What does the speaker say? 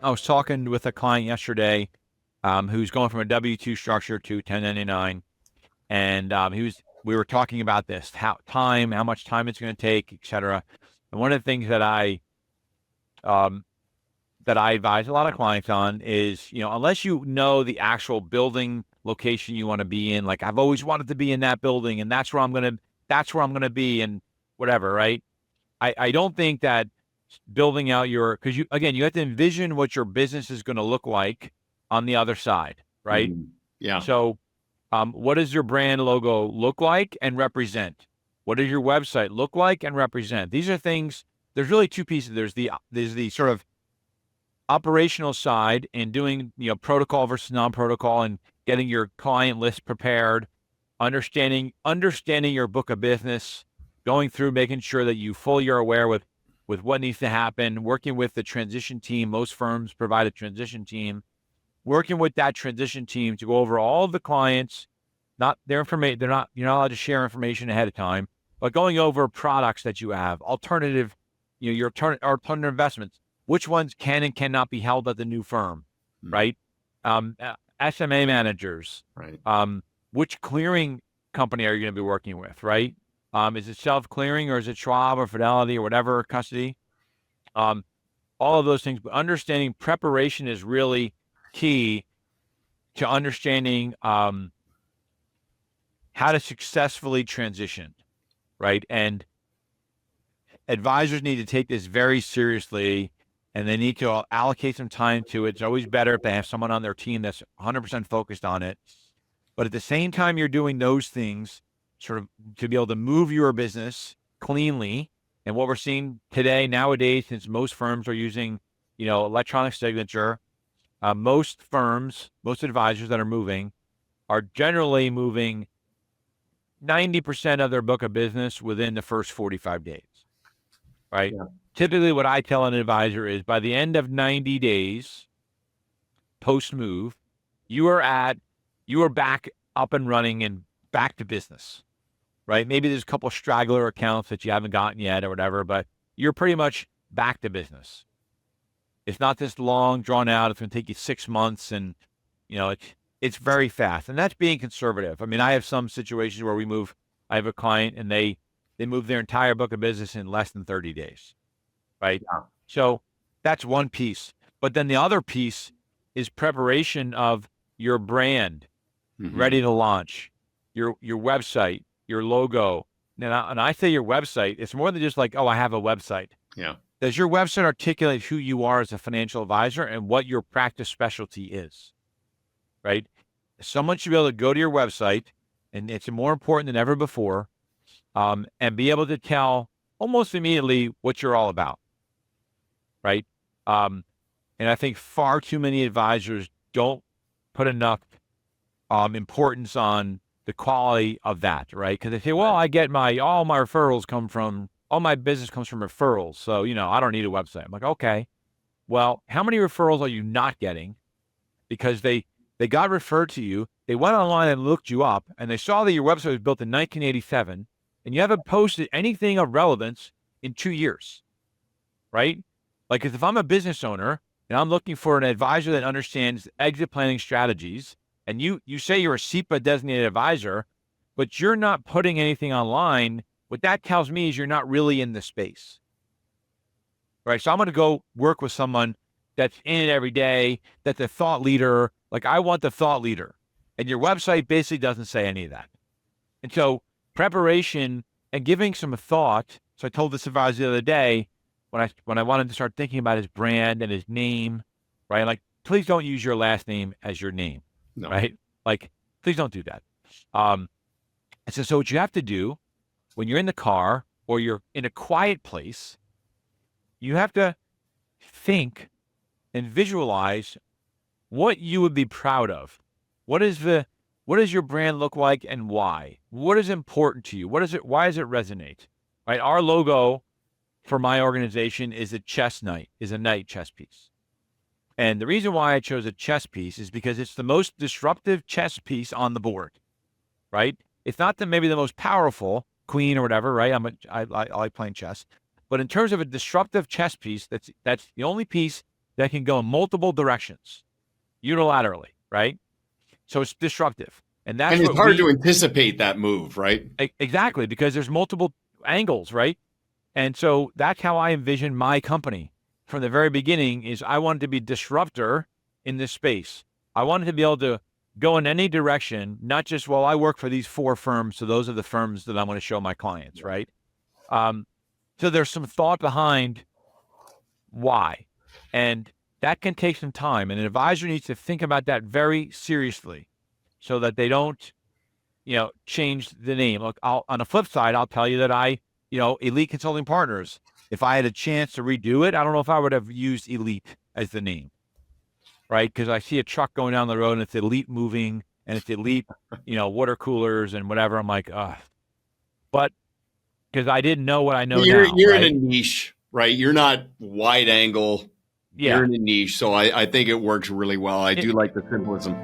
I was talking with a client yesterday who's going from a W-2 structure to 1099. And we were talking about this, how much time it's going to take, et cetera. And one of the things um, that I advise a lot of clients on is, unless you know the actual building location you want to be in, like I've always wanted to be in that building and that's where I'm going to be and whatever, right? I don't think that building out because you have to envision what your business is going to look like on the other side, right? Mm-hmm. Yeah. So what does your brand logo look like and represent? What does your website look like and represent? These are things, there's really two pieces. There's the sort of operational side and doing, protocol versus non-protocol and getting your client list prepared, understanding your book of business, going through, making sure that you fully are aware with what needs to happen, working with the transition team. Most firms provide a transition team, working with that transition team to go over all of the clients, not their information. You're not allowed to share information ahead of time, but going over products that you have, alternative, your alternative investments, which ones can and cannot be held at the new firm, right? SMA managers, right? Which clearing company are you going to be working with, right? Is it self-clearing or is it Schwab or Fidelity or whatever custody? All of those things, but understanding preparation is really key to understanding how to successfully transition, right? And advisors need to take this very seriously, and they need to allocate some time to it. It's always better if they have someone on their team that's 100% focused on it. But at the same time you're doing those things, sort of to be able to move your business cleanly, and what we're seeing today, nowadays, since most firms are using, electronic signature, most advisors that are moving are generally moving 90% of their book of business within the first 45 days, right? Yeah. Typically what I tell an advisor is by the end of 90 days post-move, you are back up and running and back to business, right? Maybe there's a couple of straggler accounts that you haven't gotten yet or whatever, but you're pretty much back to business. It's not this long, drawn out. It's going to take you 6 months, and it's very fast, and that's being conservative. I mean, I have some situations where I have a client and they move their entire book of business in less than 30 days, right? Yeah. So that's one piece. But then the other piece is preparation of your brand, ready to launch, your website, your logo. And I say your website, it's more than just like, oh, I have a website. Yeah. Does your website articulate who you are as a financial advisor and what your practice specialty is, right? Someone should be able to go to your website, and it's more important than ever before, and be able to tell almost immediately what you're all about, right? And I think far too many advisors don't put enough importance on the quality of that, right? Because they say, well, I get all my business comes from referrals. So, I don't need a website. I'm like, okay, well, how many referrals are you not getting? Because they got referred to you, they went online and looked you up, and they saw that your website was built in 1987, and you haven't posted anything of relevance in 2 years, right? Like, if I'm a business owner and I'm looking for an advisor that understands exit planning strategies, and you say you're a SEPA designated advisor, but you're not putting anything online, what that tells me is you're not really in the space, right? So I'm going to go work with someone that's in it every day, that's a thought leader. Like, I want the thought leader. And your website basically doesn't say any of that. And so preparation and giving some thought. So I told this advisor the other day when I wanted to start thinking about his brand and his name, right? Like, please don't use your last name as your name, right? Like, please don't do that. And so what you have to do when you're in the car or you're in a quiet place, you have to think and visualize what you would be proud of. What does your brand look like and why? What is important to you? Why does it resonate? Right? Our logo for my organization is a knight chess piece. And the reason why I chose a chess piece is because it's the most disruptive chess piece on the board, right? It's not maybe the most powerful queen or whatever, right? I like playing chess. But in terms of a disruptive chess piece, that's the only piece that can go in multiple directions unilaterally, right? So it's disruptive. And that's it's what hard to anticipate that move, right? Exactly, because there's multiple angles, right? And so that's how I envisioned my company from the very beginning is I wanted to be a disruptor in this space. I wanted to be able to go in any direction, not just, well, I work for these 4 firms, so those are the firms that I'm going to show my clients, right? So there's some thought behind why. And that can take some time. And an advisor needs to think about that very seriously so that they don't, change the name. Look, on the flip side, I'll tell you that Elite Consulting Partners, if I had a chance to redo it, I don't know if I would have used Elite as the name, right? Because I see a truck going down the road and it's Elite Moving and it's Elite, water coolers and whatever. I'm like, but because I didn't know what I know now. You're right? in a niche, right? You're not wide angle. Yeah. You're in a niche. So I think it works really well. I do like the symbolism.